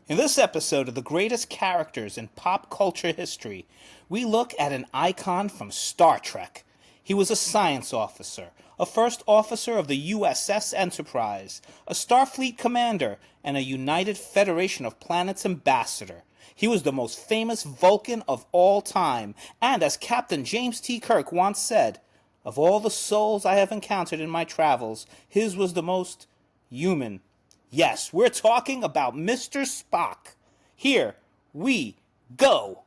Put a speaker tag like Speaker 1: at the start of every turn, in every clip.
Speaker 1: In this episode of the greatest characters in pop culture history, we look at an icon from Star Trek. He was a science officer, a first officer of the U.S.S. Enterprise, a Starfleet commander, and a United Federation of Planets ambassador. He was the most famous Vulcan of all time, and as Captain James T. Kirk once said, of all the souls I have encountered in my travels, his was the most human. Yes, we're talking about Mr. Spock. Here we go.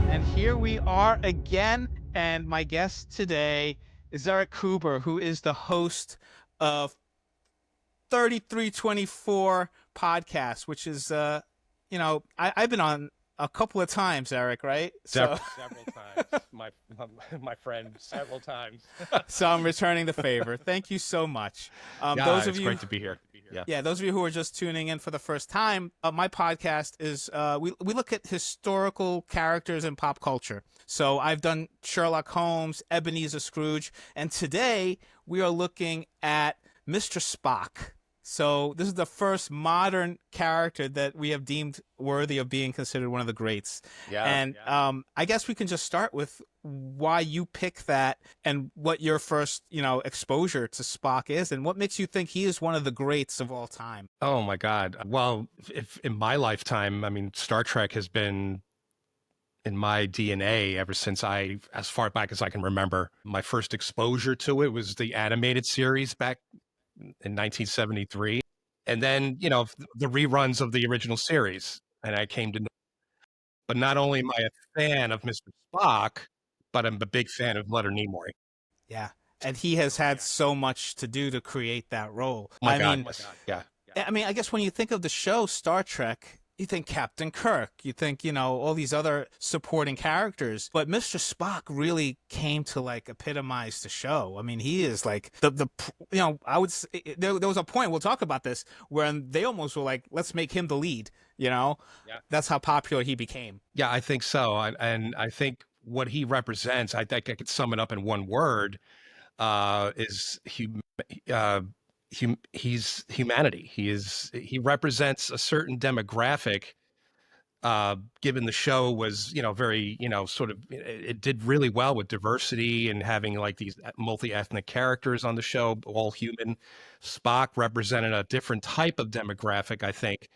Speaker 1: And here we are again, and my guest today is Eric Kuber, who is the host of 3324 podcast, which is, I've been on a couple of times, Eric, right?
Speaker 2: Several times, my friend, several times.
Speaker 1: So I'm returning the favor. Thank you so much.
Speaker 2: It's great to be here.
Speaker 1: Yeah, those of you who are just tuning in for the first time, my podcast is we look at historical characters in pop culture. So I've done Sherlock Holmes, Ebenezer Scrooge, and today we are looking at Mr. Spock. So this is the first modern character that we have deemed worthy of being considered one of the greats. I guess we can just start with why you pick that and what your first, exposure to Spock is and what makes you think he is one of the greats of all time.
Speaker 2: Oh my God. Well, if in my lifetime, I mean, Star Trek has been in my DNA ever since as far back as I can remember. My first exposure to it was the animated series back in 1973. And then, the reruns of the original series. And I came to know, but not only am I a fan of Mr. Spock, but I'm a big fan of Leonard Nimoy.
Speaker 1: Yeah. And he has had so much to do to create that role.
Speaker 2: Oh my God. Yeah.
Speaker 1: I mean, I guess when you think of the show Star Trek, you think Captain Kirk, you think, all these other supporting characters. But Mr. Spock really came to epitomize the show. I mean, he is like I would say there was a point, we'll talk about this, where they almost were like, let's make him the lead, Yeah. That's how popular he became.
Speaker 2: Yeah, I think so. And I think what he represents, I think I could sum it up in one word, is he's humanity. He represents a certain demographic. Given the show was, very, sort of, it did really well with diversity and having like these multi-ethnic characters on the show, all human. Spock represented a different type of demographic, I think,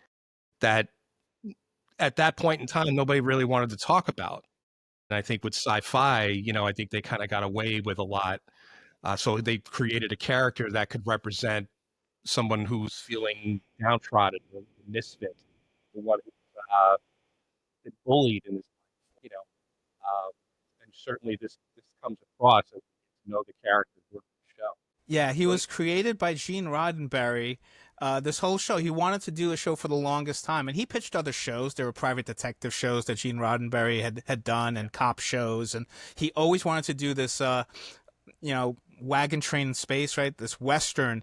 Speaker 2: that at that point in time, nobody really wanted to talk about. And I think with sci-fi, I think they kind of got away with a lot. So they created a character that could represent someone who's feeling downtrodden, a misfit, the one who's been bullied in his life, and certainly this comes across as you know the characters work the show.
Speaker 1: Yeah, he was created by Gene Roddenberry. This whole show, he wanted to do a show for the longest time, and he pitched other shows. There were private detective shows that Gene Roddenberry had done, and cop shows, and he always wanted to do this, wagon train in space, right? This Western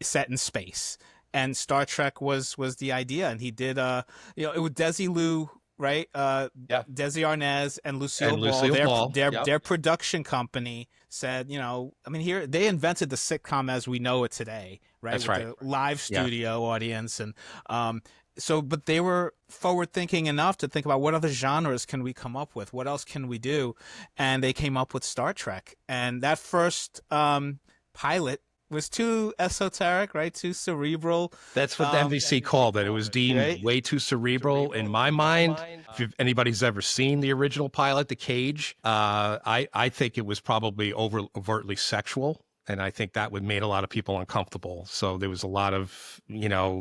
Speaker 1: set in space. And Star Trek was the idea. And he did, it was Desilu, right? Desi Arnaz and Lucille Ball. Their production company said, here they invented the sitcom as we know it today, right?
Speaker 2: That's
Speaker 1: with
Speaker 2: right.
Speaker 1: The live studio audience. And but they were forward thinking enough to think about what other genres can we come up with? What else can we do? And they came up with Star Trek. And that first pilot was too esoteric, right? Too cerebral.
Speaker 2: That's what the NBC called it. It was deemed way too cerebral in my mind. If anybody's ever seen the original pilot, The Cage, I think it was probably overtly sexual. And I think that would made a lot of people uncomfortable. So there was a lot of,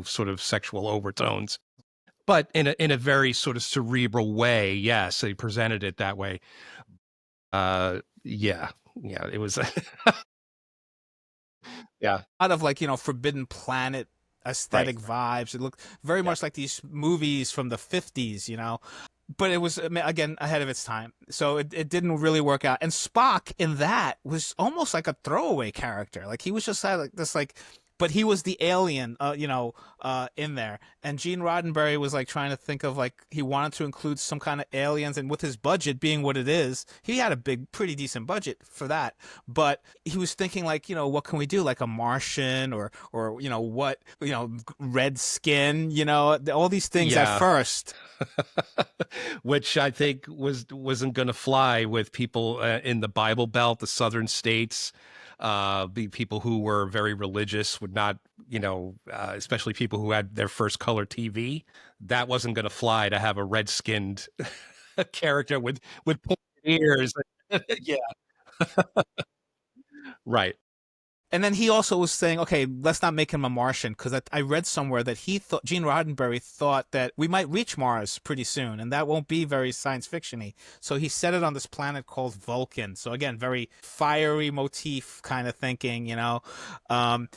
Speaker 2: sort of sexual overtones, but in a very sort of cerebral way. Yes, they presented it that way. It was. Yeah.
Speaker 1: A lot of Forbidden Planet aesthetic vibes. It looked very much like these movies from the 50s, But it was, again, ahead of its time. So it didn't really work out. And Spock in that was almost like a throwaway character. Like he was just like this but he was the alien, in there. And Gene Roddenberry was like trying to think of like he wanted to include some kind of aliens, and with his budget being what it is, he had a pretty decent budget for that. But he was thinking like, what can we do, like a Martian or what, red skin, all these things at
Speaker 2: Yeah.
Speaker 1: first.
Speaker 2: Which I think wasn't going to fly with people in the Bible Belt, the southern states. The people who were very religious would not, especially people who had their first color TV. That wasn't going to fly to have a red skinned character with pointed ears. Yeah, right.
Speaker 1: And then he also was saying, okay, let's not make him a Martian, because I read somewhere that he thought, Gene Roddenberry thought that we might reach Mars pretty soon, and that won't be very science fiction-y. So he set it on this planet called Vulcan. So again, very fiery motif kind of thinking, and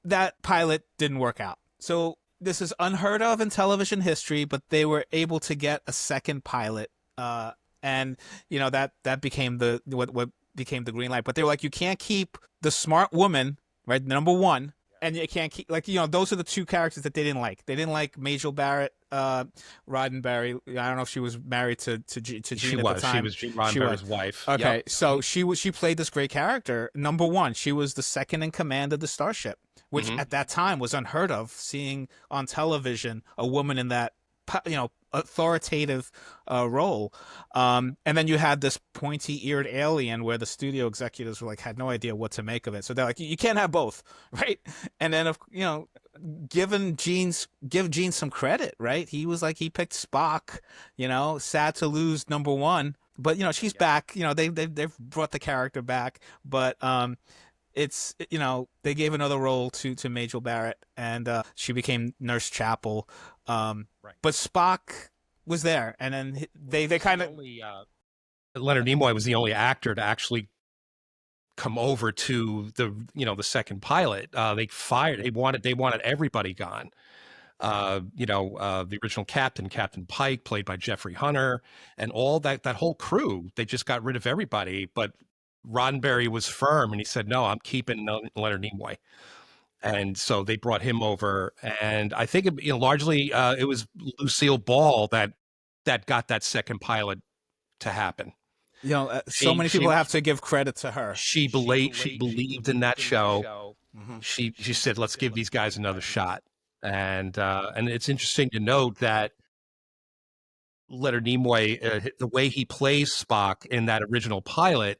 Speaker 1: that pilot didn't work out. So this is unheard of in television history, but they were able to get a second pilot, and that became the what became the green light. But they were like, you can't keep the smart woman, right, number one, and you can't keep those are the two characters that they didn't like. They didn't like Majel Barrett Roddenberry. I don't know if she was married to Gene at the time.
Speaker 2: She was Gene Roddenberry's wife.
Speaker 1: Okay,
Speaker 2: Yep.
Speaker 1: so she played this great character. Number one, she was the second in command of the starship, which at that time was unheard of. Seeing on television a woman in that authoritative role, and then you had this pointy-eared alien where the studio executives were like had no idea what to make of it. So they're like, you can't have both, right? And then give Gene some credit, right? He was like, he picked Spock, sad to lose number one, but she's back. They've brought the character back, but it's they gave another role to Majel Barrett, and she became Nurse Chapel. Right. But Spock was there, and then they kind of
Speaker 2: Leonard Nimoy was the only actor to actually come over to the second pilot. They wanted everybody gone. The original Captain Pike, played by Jeffrey Hunter, and all that whole crew. They just got rid of everybody, but Roddenberry was firm, and he said, "No, I'm keeping Leonard Nimoy." And so they brought him over, and I think largely it was Lucille Ball that got that second pilot to happen.
Speaker 1: So many people have to give credit to her.
Speaker 2: She believed in that show. Mm-hmm. She said, "Let's give these guys another shot." And it's interesting to note that Leonard Nimoy, the way he plays Spock in that original pilot,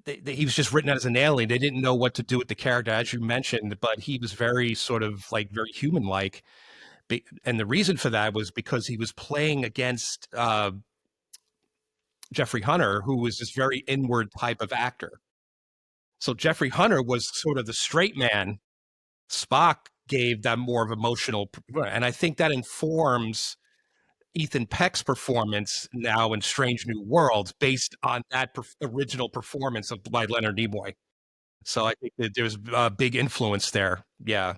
Speaker 2: he was just written as an alien. They didn't know what to do with the character, as you mentioned, but he was very sort of like very human-like. And the reason for that was because he was playing against Jeffrey Hunter, who was this very inward type of actor. So Jeffrey Hunter was sort of the straight man. Spock gave that more of emotional, and I think that informs Ethan Peck's performance now in Strange New Worlds based on that original performance by Leonard Nimoy. So I think that there's a big influence there. Yeah.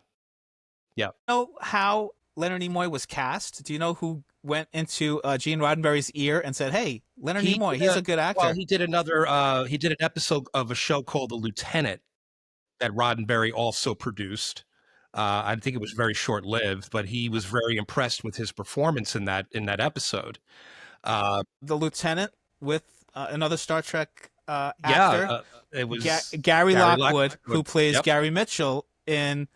Speaker 2: Yeah.
Speaker 1: Know how Leonard Nimoy was cast? Do you know who went into Gene Roddenberry's ear and said, "Hey, Leonard Nimoy, he's a good actor"?
Speaker 2: Well, he did an episode of a show called The Lieutenant that Roddenberry also produced. I think it was very short-lived, but he was very impressed with his performance in that episode.
Speaker 1: The Lieutenant with another Star Trek actor.
Speaker 2: Yeah, it was
Speaker 1: Gary Lockwood, who plays Gary Mitchell in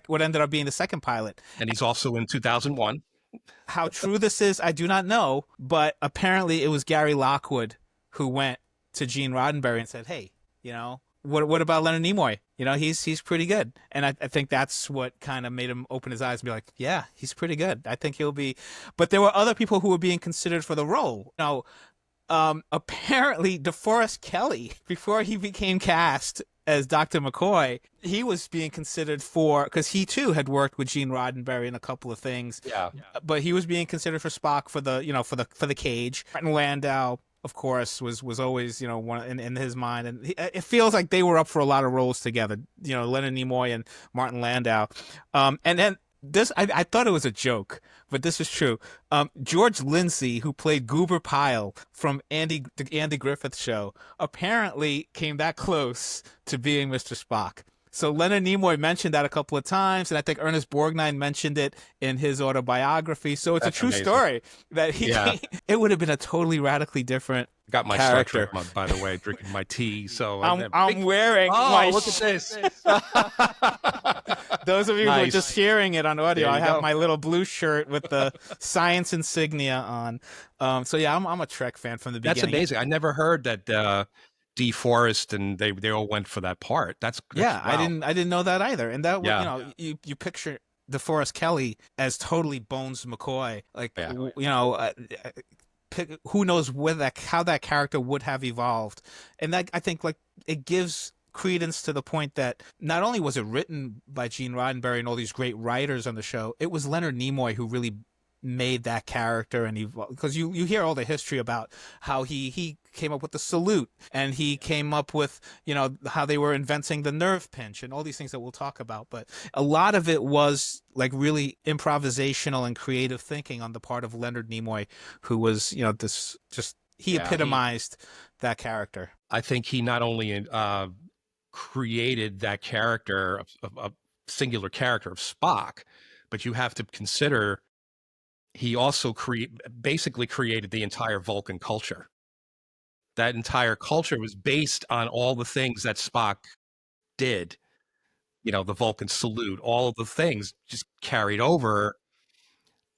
Speaker 1: what ended up being the second pilot.
Speaker 2: And he's also in 2001.
Speaker 1: How true this is, I do not know, but apparently it was Gary Lockwood who went to Gene Roddenberry and said, "Hey, what about Leonard Nimoy? He's pretty good." And I think that's what kind of made him open his eyes and be like, "Yeah, he's pretty good. I think he'll be." But there were other people who were being considered for the role. Now, apparently DeForest Kelley, before he became cast as Dr. McCoy, he was being considered because he too had worked with Gene Roddenberry in a couple of things.
Speaker 2: Yeah.
Speaker 1: But he was being considered for Spock for the Cage. Martin Landau, of course, was always one in his mind, and it feels like they were up for a lot of roles together. Leonard Nimoy and Martin Landau, and then this I thought it was a joke, but this is true. George Lindsay, who played Goober Pyle from the Andy Griffith Show, apparently came that close to being Mr. Spock.
Speaker 3: So Leonard Nimoy mentioned that a couple of times, and I think Ernest Borgnine mentioned it in his autobiography. So it's
Speaker 2: That's
Speaker 3: a true
Speaker 2: amazing.
Speaker 3: story that
Speaker 2: Yeah.
Speaker 3: it would have been a totally radically different
Speaker 2: Got my Star Trek
Speaker 3: character.
Speaker 2: mug, by the way, drinking my tea. So
Speaker 3: I'm wearing my.
Speaker 2: look at this.
Speaker 3: Those of you who are
Speaker 2: Nice.
Speaker 3: just hearing it on audio,
Speaker 2: There
Speaker 3: I
Speaker 2: you
Speaker 3: have
Speaker 2: go.
Speaker 3: my little blue shirt with the science insignia on. So yeah, I'm a Trek fan from the
Speaker 2: That's
Speaker 3: beginning.
Speaker 2: amazing. I never heard that DeForest and they all went for that part. That's
Speaker 3: Yeah,
Speaker 2: wow.
Speaker 3: I didn't know that either. And that
Speaker 2: Yeah.
Speaker 3: you know, you picture DeForest Kelly as totally Bones McCoy, like
Speaker 2: Yeah.
Speaker 3: who knows how that character would have evolved. And that, I think, like, it gives credence to the point that not only was it written by Gene Roddenberry and all these great writers on the show, it was Leonard Nimoy who really made that character. And because you hear all the history about how he came up with the salute, and he came up with, how they were inventing the nerve pinch and all these things that we'll talk about. But a lot of it was like really improvisational and creative thinking on the part of Leonard Nimoy, who was, he epitomized that character.
Speaker 2: I think he not only created that character, a singular character of Spock, but you have to consider he also basically created the entire Vulcan culture. That entire culture was based on all the things that Spock did. The Vulcan salute, all of the things just carried over.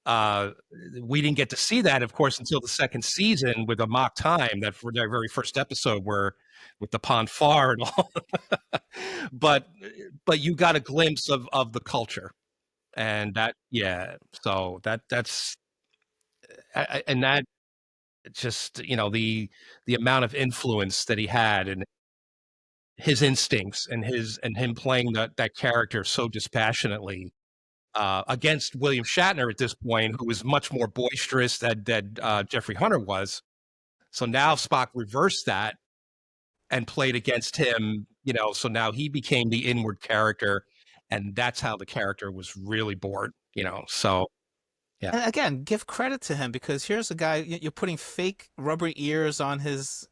Speaker 2: We didn't get to see that, of course, until the second season with a mock time, that for their very first episode where with the Ponfar and all. but you got a glimpse of the culture, and that, yeah. So that's and that just, the amount of influence that he had, and his instincts, and him playing that character so dispassionately against William Shatner at this point, who was much more boisterous than Jeffrey Hunter was. So now Spock reversed that and played against him, so now he became the inward character, and that's how the character was really born, so. Yeah.
Speaker 3: And again, give credit to him, because here's a guy, you're putting fake rubber ears on his,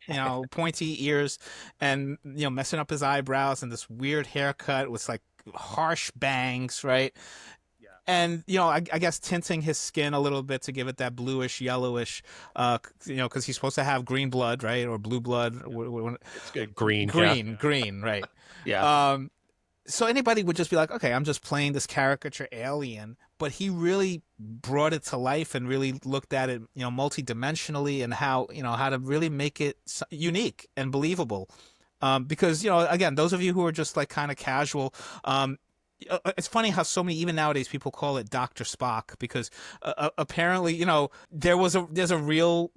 Speaker 3: pointy ears, and, messing up his eyebrows, and this weird haircut with like harsh bangs, right? Yeah. And, I guess tinting his skin a little bit to give it that bluish, yellowish, because he's supposed to have green blood, right? Or blue blood.
Speaker 2: It's good. Green,
Speaker 3: right?
Speaker 2: Yeah.
Speaker 3: So anybody would just be like, okay, I'm just playing this caricature alien, but he really brought it to life and really looked at it, multidimensionally, and how to really make it unique and believable. Because, again, those of you who are just like kind of casual, it's funny how so many, even nowadays, people call it Dr. Spock, because apparently, there's a real,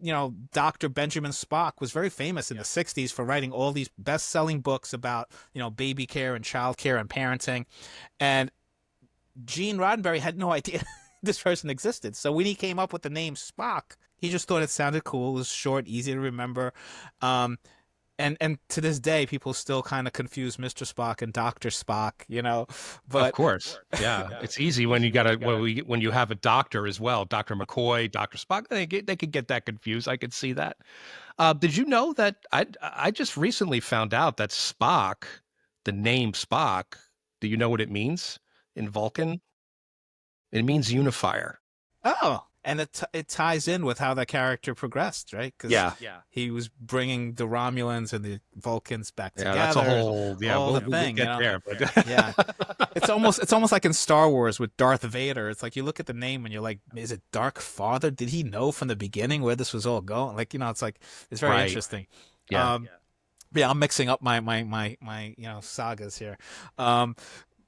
Speaker 3: Dr. Benjamin Spock was very famous in the 60s for writing all these best-selling books about, baby care and child care and parenting. And Gene Roddenberry had no idea this person existed. So when he came up with the name Spock, he just thought it sounded cool. It was short, easy to remember. And to this day, people still kind of confuse Mr. Spock and Dr. Spock, But
Speaker 2: of course, yeah. It's easy when you when you have a doctor as well, Dr. McCoy, Dr. Spock. They could get that confused. I could see that. Did you know that I just recently found out that Spock, the name Spock, do you know what it means in Vulcan? It means unifier.
Speaker 3: Oh. And it ties in with how that character progressed, right? Because he was bringing the Romulans and the Vulcans back together.
Speaker 2: That's a whole
Speaker 3: the thing.
Speaker 2: We'll get there, but
Speaker 3: yeah, it's almost like in Star Wars with Darth Vader. It's like you look at the name and you're like, is it Dark Father? Did he know from the beginning where this was all going? Like, it's like, it's very interesting.
Speaker 2: Yeah.
Speaker 3: I'm mixing up my sagas here,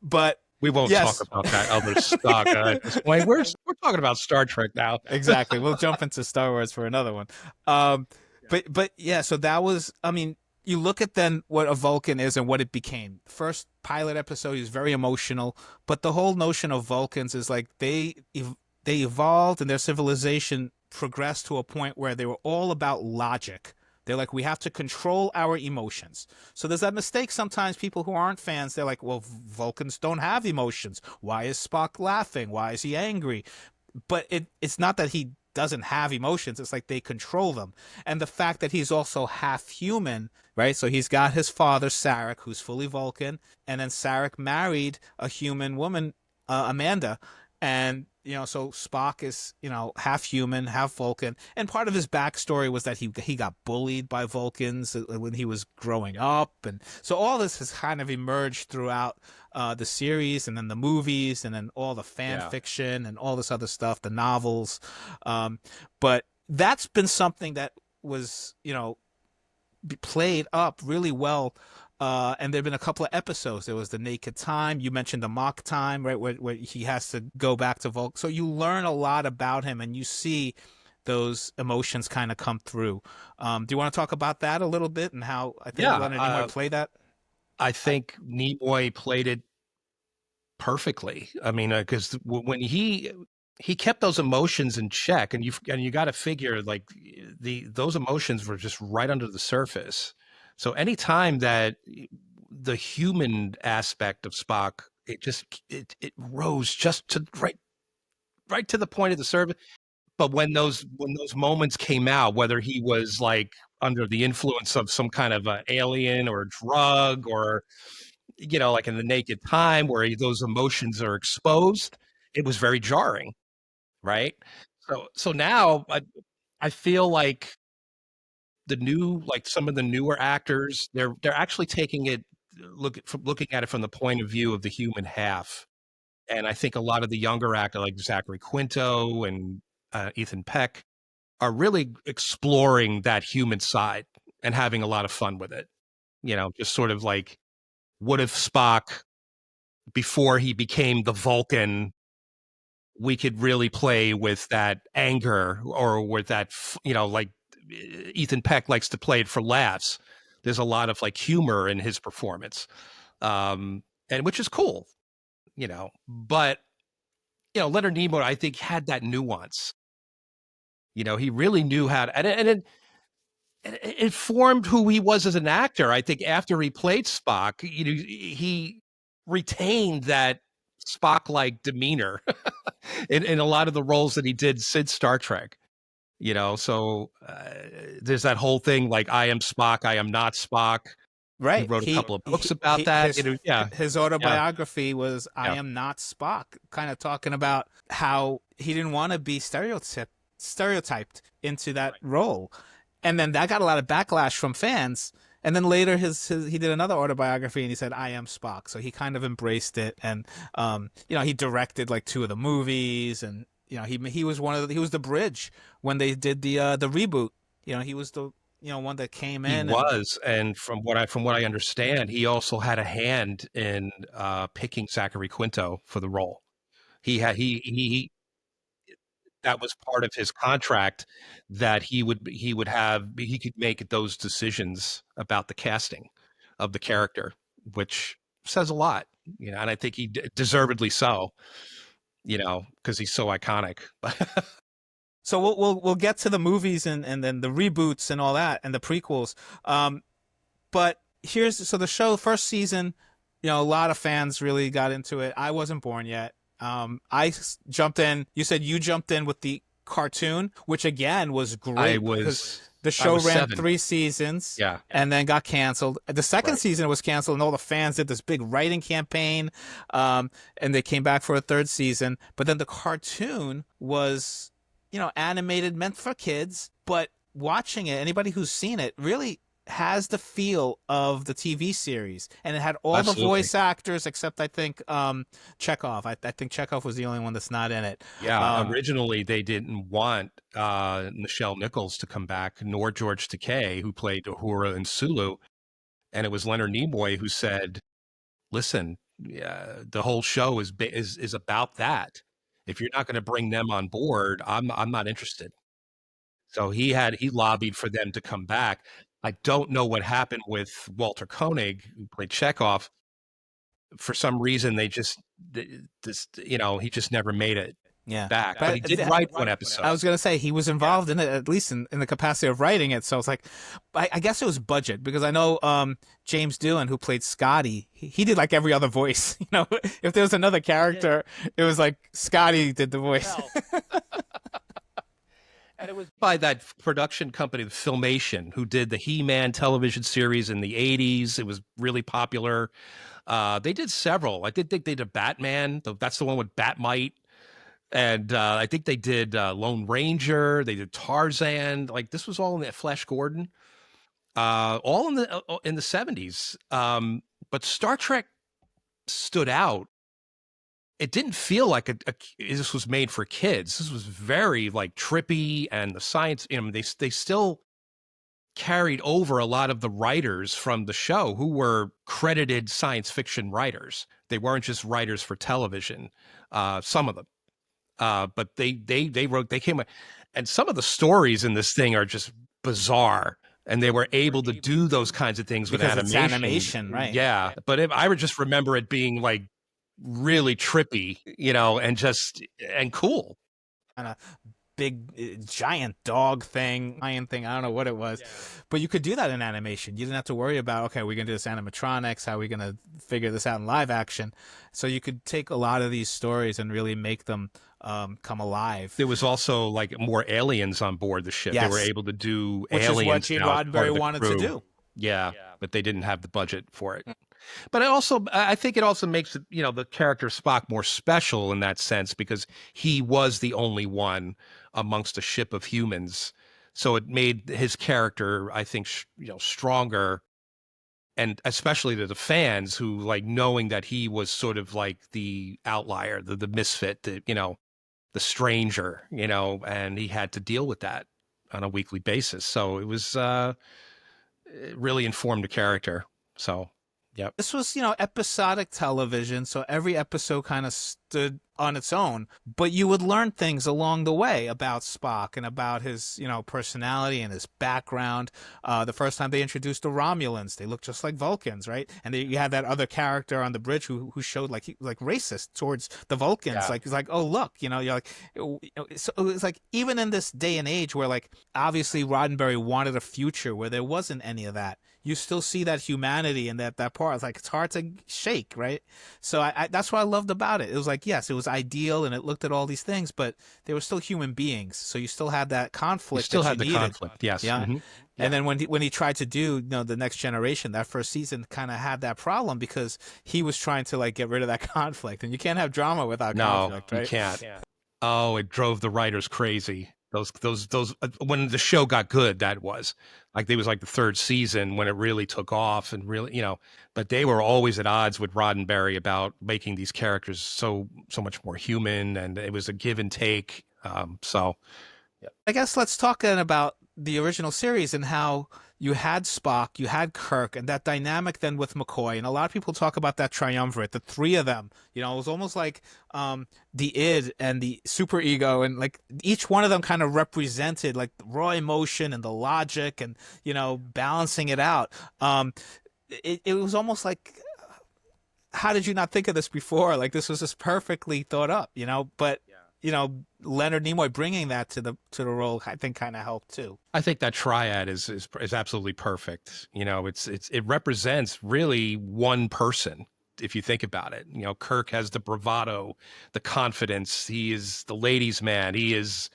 Speaker 3: but.
Speaker 2: We won't talk about that other stock at this point. We're talking about Star Trek now.
Speaker 3: Exactly. We'll jump into Star Wars for another one. But yeah, so that was, you look at then what a Vulcan is and what it became. First pilot episode is very emotional, but the whole notion of Vulcans is like they evolved, and their civilization progressed to a point where they were all about logic. They're like, we have to control our emotions. So there's that mistake sometimes. People who aren't fans, they're like, well, Vulcans don't have emotions. Why is Spock laughing? Why is he angry? But it's not that he doesn't have emotions. It's like they control them. And the fact that he's also half human, right? So he's got his father, Sarek, who's fully Vulcan, and then Sarek married a human woman, Amanda. And, so Spock is, half human, half Vulcan. And part of his backstory was that he got bullied by Vulcans when he was growing up. And so all this has kind of emerged throughout the series, and then the movies, and then all the fan fiction and all this other stuff, the novels. But that's been something that was, played up really well. And there have been a couple of episodes. There was the Naked Time. You mentioned the Mock Time, right, where he has to go back to Vulcan. So you learn a lot about him, and you see those emotions kind of come through. Do you want to talk about that a little bit, and how I think Leonard Nimoy played that?
Speaker 2: I think Nimoy played it perfectly. I mean, because when he kept those emotions in check, and you got to figure, like, those emotions were just right under the surface. So anytime that the human aspect of Spock, it rose just to right to the point of the surface. But when those moments came out, whether he was like under the influence of some kind of alien or drug, or like in the Naked Time, where those emotions are exposed, it was very jarring, right? So now I feel like some of the newer actors, they're actually taking it, looking at it from the point of view of the human half. And I think a lot of the younger actors, like Zachary Quinto and Ethan Peck, are really exploring that human side and having a lot of fun with it. Just sort of like, what if Spock, before he became the Vulcan, we could really play with that anger, or with that, like Ethan Peck likes to play it for laughs. There's a lot of like humor in his performance, and which is cool, But Leonard Nimoy, I think, had that nuance. He really knew how to, and it formed who he was as an actor. I think after he played Spock, he retained that Spock-like demeanor in a lot of the roles that he did since Star Trek. So there's that whole thing, like, I am Spock, I am not Spock.
Speaker 3: Right.
Speaker 2: He wrote a couple of books about that.
Speaker 3: His autobiography was I Am Not Spock, kind of talking about how he didn't want to be stereotyped into that role. And then that got a lot of backlash from fans. And then later he did another autobiography, and he said, I am Spock. So he kind of embraced it. And, he directed like 2 of the movies, and, he was he was the bridge when they did the reboot. He was the, one that came in.
Speaker 2: And from what I understand, he also had a hand in picking Zachary Quinto for the role. He that was part of his contract, that he could make those decisions about the casting of the character, which says a lot, and I think he deservedly so, because he's so iconic.
Speaker 3: So we'll get to the movies and then the reboots and all that, and the prequels. But so the show, first season, a lot of fans really got into it. I wasn't born yet. I jumped in. You said you jumped in with the cartoon, which again was great. The show ran 3 seasons, and then got canceled. The second season was canceled, and all the fans did this big writing campaign, and they came back for a 3rd season. But then the cartoon was, animated, meant for kids, but watching it, anybody who's seen it really has the feel of the TV series, and it had all the voice actors except I think Chekhov. I think Chekhov was the only one that's not in it.
Speaker 2: Originally they didn't want Nichelle Nichols to come back, nor George Takei, who played Uhura and Sulu, and it was Leonard Nimoy who said, listen, the whole show is about that. If you're not going to bring them on board, I'm not interested. So he lobbied for them to come back. I don't know what happened with Walter Koenig, who played Chekhov. For some reason, he just never made it back. But he did write one episode.
Speaker 3: I was going to say he was involved in it, at least in the capacity of writing it. So it's like, I guess it was budget, because I know James Doohan, who played Scotty, he did like every other voice. If there was another character, it was like Scotty did the voice.
Speaker 2: by that production company, Filmation, who did the He-Man television series in the 80s. It was really popular. They did several. I did think they did Batman. That's the one with Batmite. And I think they did Lone Ranger. They did Tarzan. Like, this was all in the Flash Gordon, all in the 70s. But Star Trek stood out. It didn't feel like this was made for kids. This was very like trippy, and the science. They still carried over a lot of the writers from the show who were credited science fiction writers. They weren't just writers for television. Some of them, but they came, and some of the stories in this thing are just bizarre. And they were able to do those kinds of things with
Speaker 3: Because it's
Speaker 2: animation.
Speaker 3: animation, right?
Speaker 2: Yeah, but I would just remember it being like really trippy, and cool.
Speaker 3: Kind of big giant dog thing, lion thing. I don't know what it was, but you could do that in animation. You didn't have to worry about, okay, we're gonna do this animatronics. How are we gonna figure this out in live action? So you could take a lot of these stories and really make them come alive.
Speaker 2: There was also like more aliens on board the ship.
Speaker 3: Yes.
Speaker 2: They were able to do
Speaker 3: Which
Speaker 2: aliens.
Speaker 3: is what Gene
Speaker 2: now as part
Speaker 3: Roddenberry
Speaker 2: of the
Speaker 3: wanted to
Speaker 2: crew.
Speaker 3: do.
Speaker 2: Yeah, but they didn't have the budget for it. But I think it also makes it, the character Spock more special in that sense, because he was the only one amongst a ship of humans. So it made his character, I think, stronger, and especially to the fans who like knowing that he was sort of like the outlier, the misfit, the stranger, and he had to deal with that on a weekly basis. So it was it really informed the character. So, yep.
Speaker 3: This was, episodic television, so every episode kind of stood on its own, but you would learn things along the way about Spock and about his, personality and his background. The first time they introduced the Romulans, they looked just like Vulcans, right? And you had that other character on the bridge who showed like he like racist towards the Vulcans.
Speaker 2: Yeah.
Speaker 3: Like he's like, oh look, you're like, so it was like, even in this day and age where like obviously Roddenberry wanted a future where there wasn't any of that, you still see that humanity and that part. It's like, it's hard to shake, right? So I that's what I loved about it. It was like, yes, it was ideal and it looked at all these things, but they were still human beings. So you still had that conflict.
Speaker 2: You still had the
Speaker 3: needed.
Speaker 2: conflict, yes.
Speaker 3: Yeah.
Speaker 2: Mm-hmm.
Speaker 3: And then when he tried to do, the Next Generation, that first season kind of had that problem because he was trying to like get rid of that conflict, and you can't have drama without conflict, right?
Speaker 2: You can't. Oh, it drove the writers crazy. Those when the show got good, that was like, there was like the third season when it really took off, and really, but they were always at odds with Roddenberry about making these characters so much more human, and it was a give and take. So
Speaker 3: I guess let's talk then about the original series and how you had Spock, you had Kirk, and that dynamic then with McCoy. And a lot of people talk about that triumvirate, the three of them. It was almost like the id and the superego, and like each one of them kind of represented like the raw emotion and the logic and, balancing it out. It was almost like, how did you not think of this before? Like, this was just perfectly thought up, but Leonard Nimoy bringing that to the role, I think, kind of helped too.
Speaker 2: I think that triad is absolutely perfect. It represents really one person, if you think about it. Kirk has the bravado, the confidence. He is the ladies' man. He is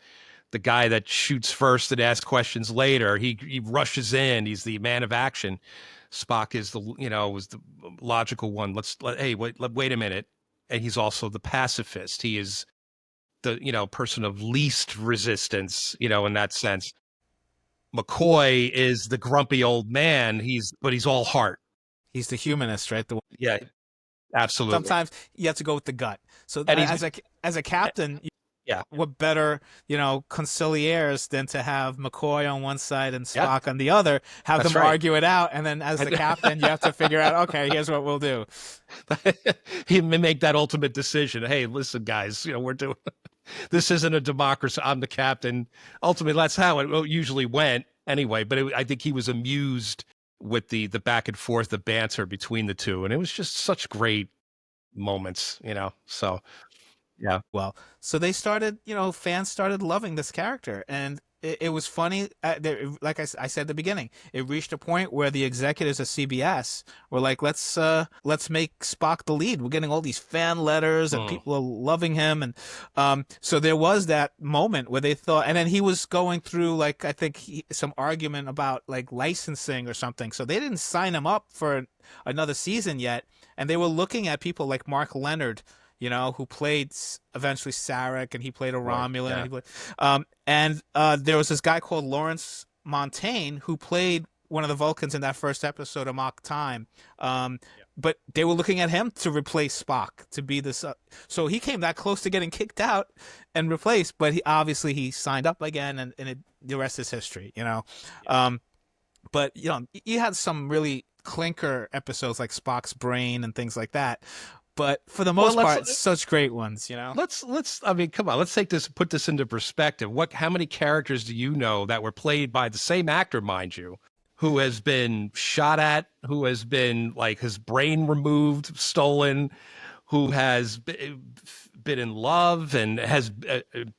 Speaker 2: the guy that shoots first and asks questions later. He rushes in. He's the man of action. Spock is was the logical one. Wait a minute. And he's also the pacifist. He is the person of least resistance, in that sense. McCoy is the grumpy old man. But he's all heart.
Speaker 3: He's the humanist, right?
Speaker 2: Yeah, absolutely.
Speaker 3: Sometimes you have to go with the gut. So as a captain, what better, conciliaires than to have McCoy on one side and Spock on the other, have them argue it out, and then as the captain, you have to figure out, okay, here's what we'll do.
Speaker 2: He may make that ultimate decision. Hey, listen, guys, we're doing this isn't a democracy. I'm the captain. Ultimately, that's how it usually went anyway. But I think he was amused with the back and forth, the banter between the two, and it was just such great moments, So yeah.
Speaker 3: Well, so they started, fans started loving this character, and it was funny. Like I said at the beginning, it reached a point where the executives of CBS were like, let's make Spock the lead. We're getting all these fan letters and
Speaker 2: Mm.
Speaker 3: people are loving him, and so there was that moment where they thought, and then he was going through like I think some argument about like licensing or something. So they didn't sign him up for another season yet, and they were looking at people like Mark Leonard, who played eventually Sarek, and he played a
Speaker 2: Right.
Speaker 3: Romulan.
Speaker 2: Yeah.
Speaker 3: And, there was this guy called Lawrence Montaigne who played one of the Vulcans in that first episode of Mock Time. But they were looking at him to replace Spock, to be this. So he came that close to getting kicked out and replaced, but he signed up again, and the rest is history, But you had some really clinker episodes like Spock's Brain and things like that. But for the most part, such great ones,
Speaker 2: Let's. I mean, come on. Let's put this into perspective. How many characters do you know that were played by the same actor, mind you, who has been shot at, who has been like his brain removed, stolen, who has been in love, and has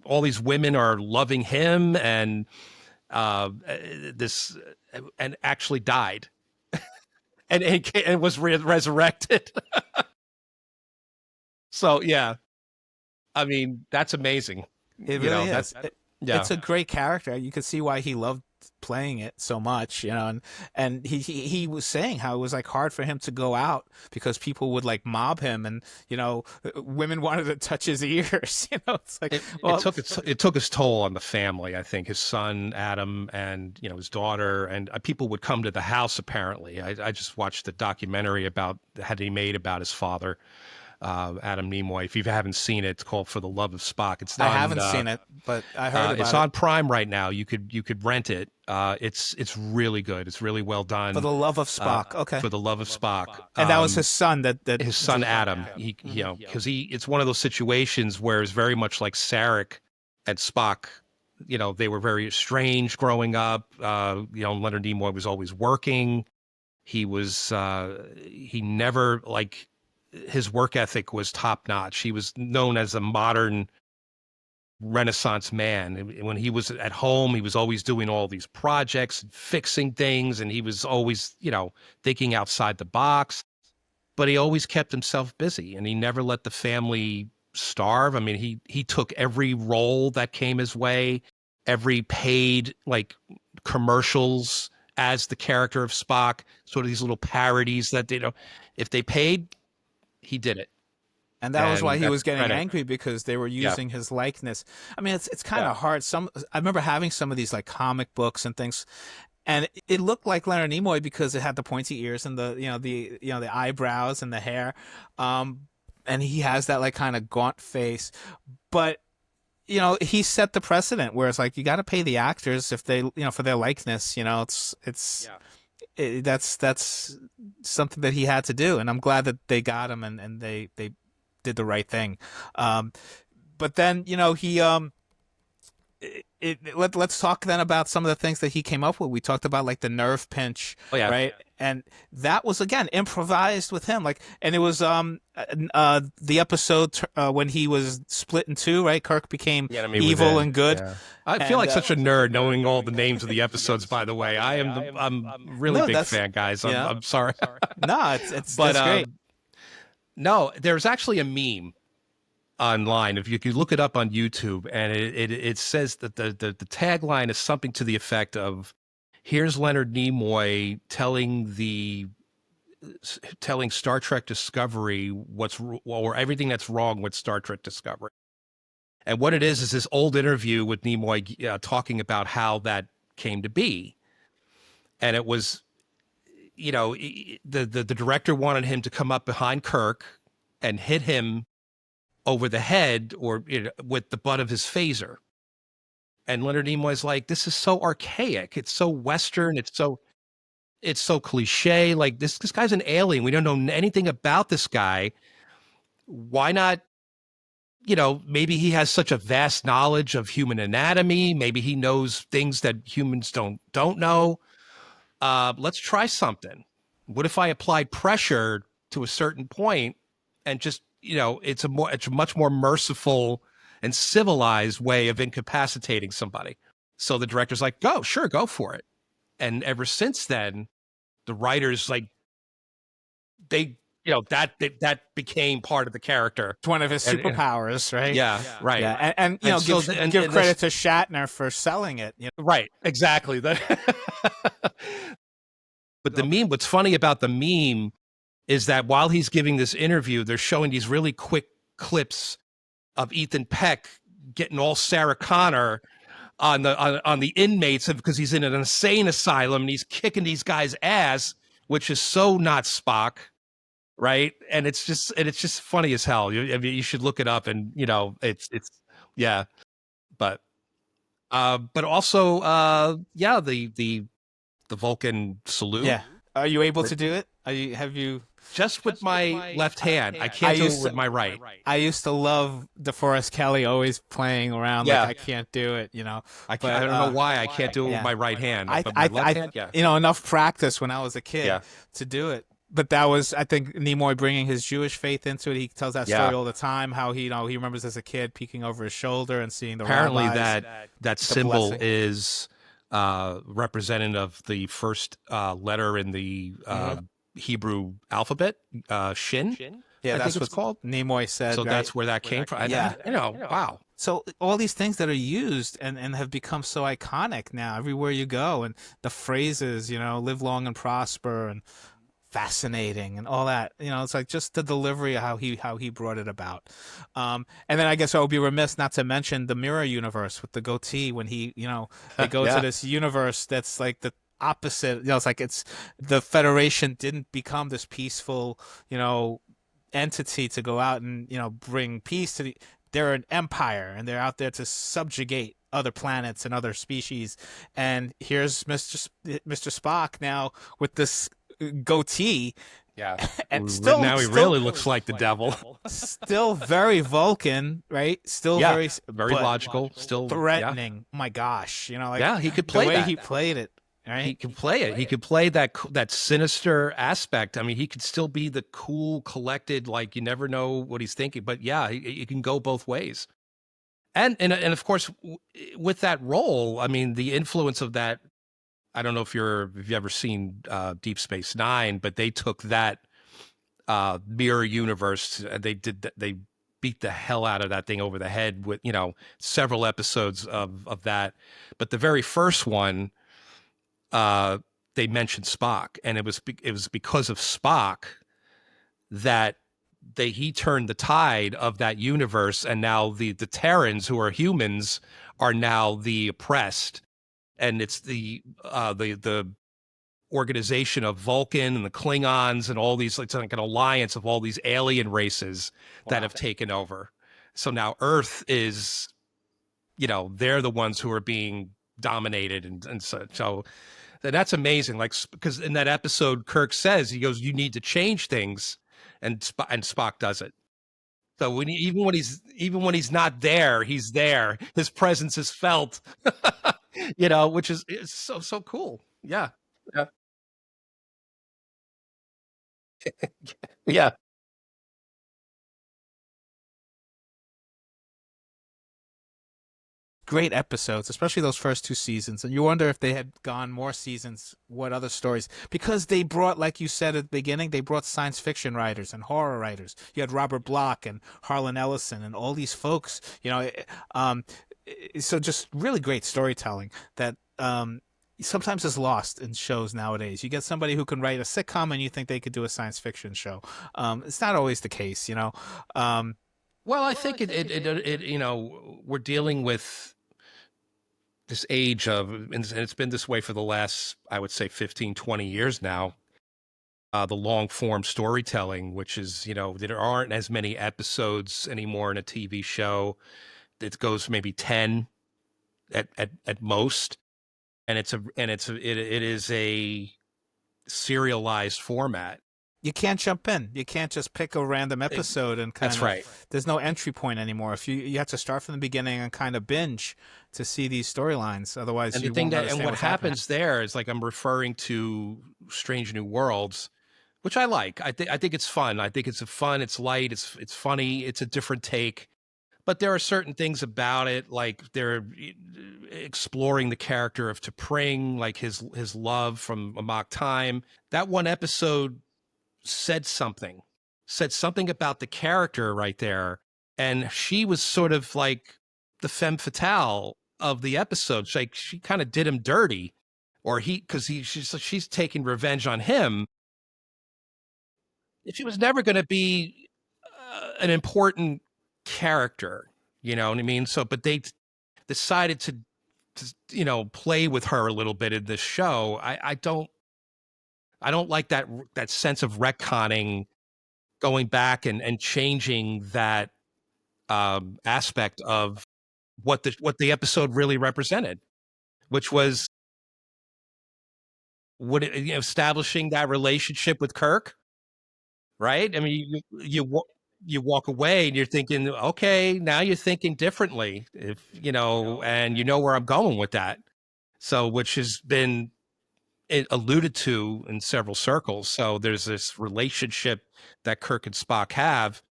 Speaker 2: all these women are loving him, and this, and actually died, and was resurrected. So yeah, I mean that's amazing.
Speaker 3: It really is.
Speaker 2: Yeah.
Speaker 3: It's a great character. You could see why he loved playing it so much, and he was saying how it was like hard for him to go out because people would like mob him, and women wanted to touch his ears. It's like
Speaker 2: it took its toll on the family. I think his son Adam and his daughter, and people would come to the house. Apparently, I just watched the documentary had he made about his father. Adam Nimoy. If you haven't seen it, it's called For the Love of Spock.
Speaker 3: I haven't seen it, but I heard about
Speaker 2: it's on Prime right now. You could rent it. It's really good. It's really well done.
Speaker 3: For the Love of Spock. Okay.
Speaker 2: For the Love of Spock.
Speaker 3: And that was his son. That
Speaker 2: his son Adam. He because it's one of those situations where it's very much like Sarek and Spock. They were very estranged growing up. Leonard Nimoy was always working. He never like. His work ethic was top notch. He was known as a modern Renaissance man. When he was at home, he was always doing all these projects, fixing things, and he was always, thinking outside the box. But he always kept himself busy, and he never let the family starve. I mean, he took every role that came his way, every paid like commercials as the character of Spock, sort of these little parodies that if they paid, he did it.
Speaker 3: And that was why he was getting angry, because they were using his likeness. I mean, it's kind of hard. I remember having some of these like comic books and things, and it looked like Leonard Nimoy because it had the pointy ears and the eyebrows and the hair, and he has that like kind of gaunt face. But he set the precedent where it's like you got to pay the actors if they for their likeness. That's something that he had to do, and I'm glad that they got him and they did the right thing. But then let's talk then about some of the things that he came up with. We talked about like the nerve pinch, right? And that was again improvised with him, and it was the episode when he was split in two, right? Kirk became evil and good.
Speaker 2: Yeah. I feel like such a nerd knowing all the names of the episodes. By the way, I'm really big fan, guys. I'm sorry.
Speaker 3: No, it's that's great.
Speaker 2: No, there's actually a meme online. If you could look it up on YouTube, and it says that the tagline is something to the effect of, "Here's Leonard Nimoy telling Star Trek Discovery or everything that's wrong with Star Trek Discovery." And what it is this old interview with Nimoy talking about how that came to be, and it was, the director wanted him to come up behind Kirk and hit him over the head or with the butt of his phaser. And Leonard Nimoy's like, this is so archaic. It's so Western. It's so cliche. Like this guy's an alien. We don't know anything about this guy. Why not? Maybe he has such a vast knowledge of human anatomy. Maybe he knows things that humans don't know. Let's try something. What if I applied pressure to a certain point and just, it's a much more merciful and civilized way of incapacitating somebody. So the director's like, go, sure, go for it. And ever since then, the writers like they, that became part of the character.
Speaker 3: It's one of his
Speaker 2: And,
Speaker 3: superpowers, right?
Speaker 2: yeah, right.
Speaker 3: Yeah, and you know,
Speaker 2: so
Speaker 3: give credit to Shatner for selling it.
Speaker 2: Right, exactly. But the meme, what's funny about the meme is that while he's giving this interview, they're showing these really quick clips of Ethan Peck getting all Sarah Connor on the inmates because he's in an insane asylum and he's kicking these guys' ass, which is so not Spock, right? And it's just funny as hell. I mean, you should look it up, and it's yeah, but also the Vulcan salute.
Speaker 3: Yeah, are you able to do it? Have you?
Speaker 2: Just with my left hand. I can't do it with my right.
Speaker 3: I used to love DeForest Kelley always playing around like I can't do it,
Speaker 2: I don't know why I can't do it with my right hand. But my left hand,
Speaker 3: enough practice when I was a kid to do it. But that was, I think, Nimoy bringing his Jewish faith into it. He tells that story all the time, how he remembers as a kid peeking over his shoulder and seeing the
Speaker 2: apparently
Speaker 3: rabbis,
Speaker 2: that symbol is representative of the first letter in the Hebrew alphabet, Shin.
Speaker 3: Yeah, that's
Speaker 2: what it's called.
Speaker 3: Nimoy said.
Speaker 2: So that's where that came from.
Speaker 3: Yeah,
Speaker 2: wow.
Speaker 3: So all these things that are used and have become so iconic now everywhere you go, and the phrases, live long and prosper, and fascinating, and all that. It's like just the delivery of how he brought it about. And then I guess I would be remiss not to mention the mirror universe with the goatee when he, they go to this universe that's like the opposite. It's like the Federation didn't become this peaceful, entity to go out and bring peace to they're an empire, and they're out there to subjugate other planets and other species. And here's Mr. Spock now with this goatee.
Speaker 2: Yeah.
Speaker 3: And still
Speaker 2: now he really looks like the devil.
Speaker 3: Still very Vulcan, right? Still very
Speaker 2: logical, still
Speaker 3: threatening. Oh my gosh,
Speaker 2: he could play
Speaker 3: the way
Speaker 2: that.
Speaker 3: he played it. Right?
Speaker 2: He could play it. He could play that sinister aspect. I mean, he could still be the cool, collected, like you never know what he's thinking. But yeah, he can go both ways. And of course, with that role, I mean, the influence of that. I don't know if you've ever seen Deep Space Nine, but they took that mirror universe. They beat the hell out of that thing over the head with several episodes of that. But the very first one. They mentioned Spock, and it was because of Spock that he turned the tide of that universe, and now the Terrans, who are humans, are now the oppressed, and it's the organization of Vulcan and the Klingons and all these. It's like an alliance of all these alien races that have taken over. So now Earth is, they're the ones who are being dominated, and so that's amazing. Like, because in that episode, Kirk says, he goes, "You need to change things," and Spock does it. So even when he's not there, he's there. His presence is felt. Which is so cool. Yeah. Yeah.
Speaker 3: Great episodes, especially those first 2 seasons. And you wonder if they had gone more seasons, what other stories? Because they brought, like you said at the beginning, they brought science fiction writers and horror writers. You had Robert Bloch and Harlan Ellison and all these folks, so just really great storytelling that sometimes is lost in shows nowadays. You get somebody who can write a sitcom and you think they could do a science fiction show. It's not always the case, Well,
Speaker 2: I think we're dealing with this age of, and it's been this way for the last, I would say 15, 20 years now, the long form storytelling, which is, there aren't as many episodes anymore in a TV show. It goes maybe 10 at most. And it is a serialized format.
Speaker 3: You can't jump in. You can't just pick a random episode and kind
Speaker 2: That's
Speaker 3: of.
Speaker 2: right.
Speaker 3: There's no entry point anymore. If you have to start from the beginning and kind of binge to see these storylines. Otherwise,
Speaker 2: and
Speaker 3: you
Speaker 2: the thing
Speaker 3: won't
Speaker 2: that
Speaker 3: understand
Speaker 2: and what
Speaker 3: what's
Speaker 2: happens
Speaker 3: happening.
Speaker 2: there is, like, I'm referring to Strange New Worlds, which I like. I think it's fun. I think it's fun. It's light. It's funny. It's a different take. but there are certain things about it, like they're exploring the character of T'Pring, like his love from Amok Time. That one episode said something about the character right there, and she was sort of like the femme fatale of the episode. She kind of did him dirty, or she's taking revenge on him. She was never going to be an important character, you know what I mean? So, but they decided to play with her a little bit in this show. I don't like that sense of retconning, going back and changing that aspect of what the episode really represented, which was establishing that relationship with Kirk, right? I mean, you walk away and you're thinking, okay, now you're thinking differently, if and you know where I'm going with that. So, which has been alluded to in several circles. So there's this relationship that Kirk and Spock have,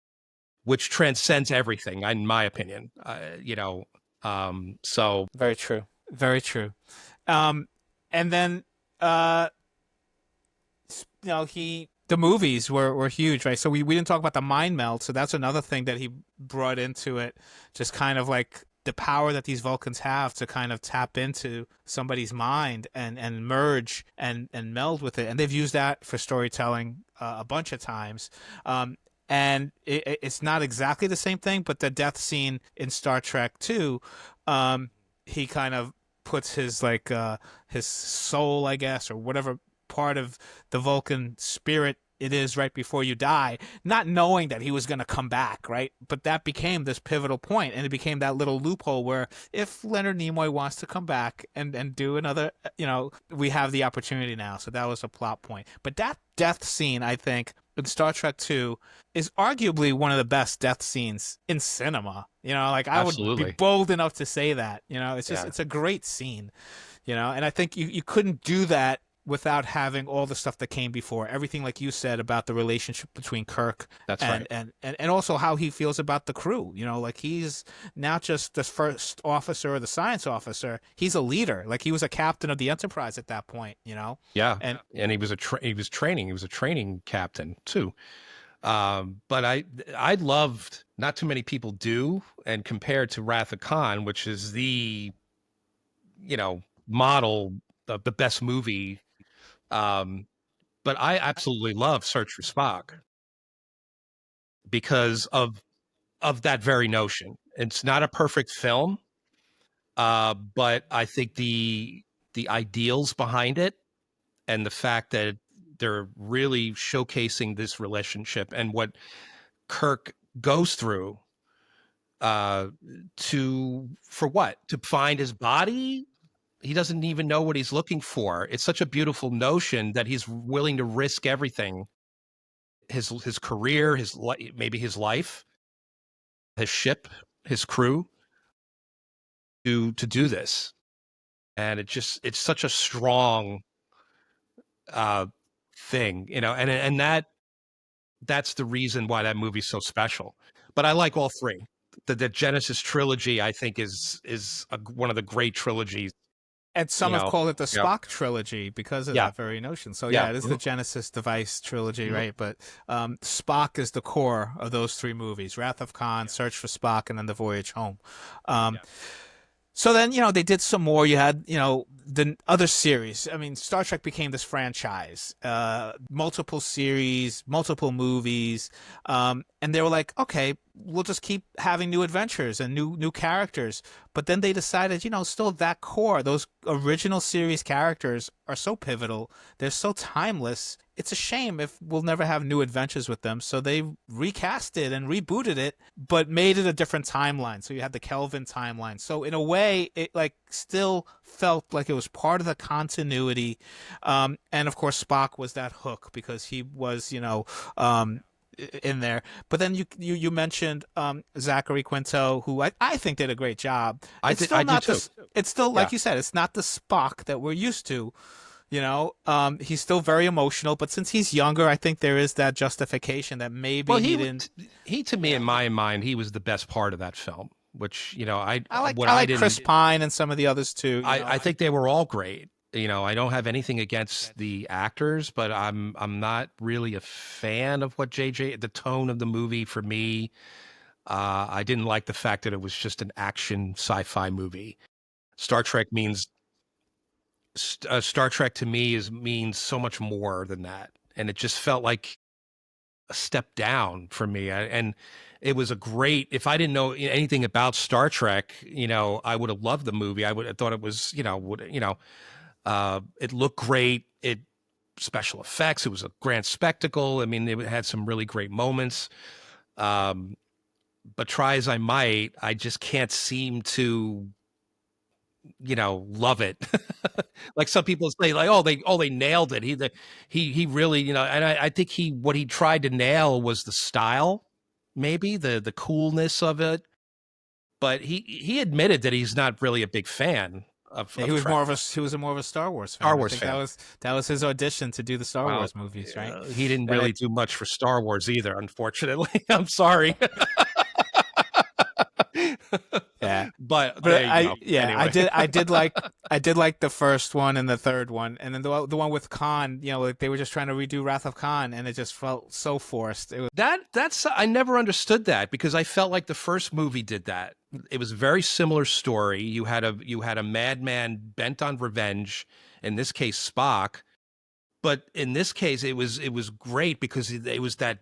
Speaker 2: which transcends everything, in my opinion. So
Speaker 3: Very true. Very true. And then, the movies were huge, right? So we didn't talk about the mind meld. So that's another thing that he brought into it, just kind of like the power that these Vulcans have to kind of tap into somebody's mind and merge and meld with it. And they've used that for storytelling a bunch of times. And it's not exactly the same thing, but the death scene in Star Trek 2, he kind of puts his his soul, I guess, or whatever part of the Vulcan spirit it is right before you die, not knowing that he was going to come back, right? But that became this pivotal point, and it became that little loophole where if Leonard Nimoy wants to come back and do another, we have the opportunity now. So that was a plot point. But that death scene, I think, in Star Trek 2 is arguably one of the best death scenes in cinema. I would be bold enough to say that. It's just it's a great scene. And I think you couldn't do that without having all the stuff that came before. Everything, like you said, about the relationship between Kirk and also how he feels about the crew. Like he's not just the first officer or the science officer. He's a leader. Like he was a captain of the Enterprise at that point,
Speaker 2: Yeah. And he was he was a training captain too. But I loved, not too many people do, and compared to Wrath of Khan, which is the, model of the best movie. But I absolutely love Search for Spock because of that very notion. It's not a perfect film, but I think the ideals behind it and the fact that they're really showcasing this relationship and what Kirk goes through to find his body. He doesn't even know what he's looking for. It's such a beautiful notion that he's willing to risk everything, his career, maybe his life, his ship, his crew, to do this. And it's such a strong thing, and that's the reason why that movie's so special. But I like all three. The Genesis trilogy, I think, is one of the great trilogies.
Speaker 3: And some have called it the Spock trilogy because of that very notion. So it is the Genesis device trilogy, right? But Spock is the core of those three movies: Wrath of Khan, Search for Spock, and then The Voyage Home. So then, they did some more. You had, the other series. I mean, Star Trek became this franchise, multiple series, multiple movies. And they were like, okay, we'll just keep having new adventures and new characters. But then they decided, still that core, those original series characters are so pivotal. They're so timeless. It's a shame if we'll never have new adventures with them. So they recast it and rebooted it, but made it a different timeline. So you had the Kelvin timeline. So in a way, it still felt like it was part of the continuity. And of course, Spock was that hook because he was, in there. But then you mentioned Zachary Quinto, who I think did a great job. It's still, like you said, it's not the Spock that we're used to. He's still very emotional, but since he's younger, I think there is that justification that maybe
Speaker 2: Well,
Speaker 3: he didn't.
Speaker 2: he to me, in my mind, he was the best part of that film. Which
Speaker 3: I like Chris Pine and some of the others too.
Speaker 2: I think they were all great. I don't have anything against the actors, but I'm not really a fan of what the tone of the movie for me. I didn't like the fact that it was just an action sci-fi movie. Star Trek to me means so much more than that, and it just felt like a step down for me. And it was a great. If I didn't know anything about Star Trek, I would have loved the movie. I would have thought it was, it looked great. It special effects. It was a grand spectacle. I mean, it had some really great moments. But try as I might, I just can't seem to, love it. Like some people say, like, they nailed it. He really, and I think what he tried to nail was the style, maybe the coolness of it. But he admitted that he's not really a big fan of
Speaker 3: he was
Speaker 2: Trek.
Speaker 3: more of a Star Wars fan.
Speaker 2: Star Wars fan.
Speaker 3: That was his audition to do the Star Wars movies, right?
Speaker 2: He didn't really do much for Star Wars either, unfortunately. I'm sorry.
Speaker 3: Yeah,
Speaker 2: but
Speaker 3: anyway. I did like the first one and the third one, and then the one with Khan. Like they were just trying to redo Wrath of Khan, and it just felt so forced. It was
Speaker 2: that's I never understood that, because I felt like the first movie did that. It was a very similar story. You had a madman bent on revenge. In this case, Spock. But in this case, it was great because it was that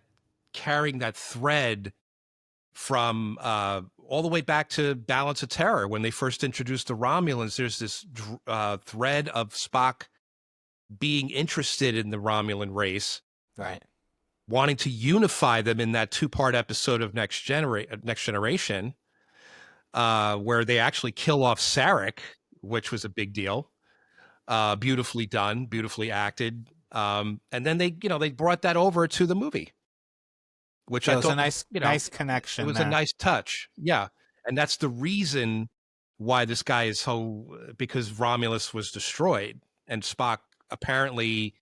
Speaker 2: carrying that thread from all the way back to Balance of Terror when they first introduced the Romulans. There's this thread of Spock being interested in the Romulan race,
Speaker 3: right?
Speaker 2: Wanting to unify them in that 2-part episode of Next Generation, where they actually kill off Sarek, which was a big deal. Beautifully done, beautifully acted. And then they brought that over to the movie, which I thought
Speaker 3: was a nice connection.
Speaker 2: It was a nice touch. Yeah. And that's the reason why this guy is because Romulus was destroyed, and Spock apparently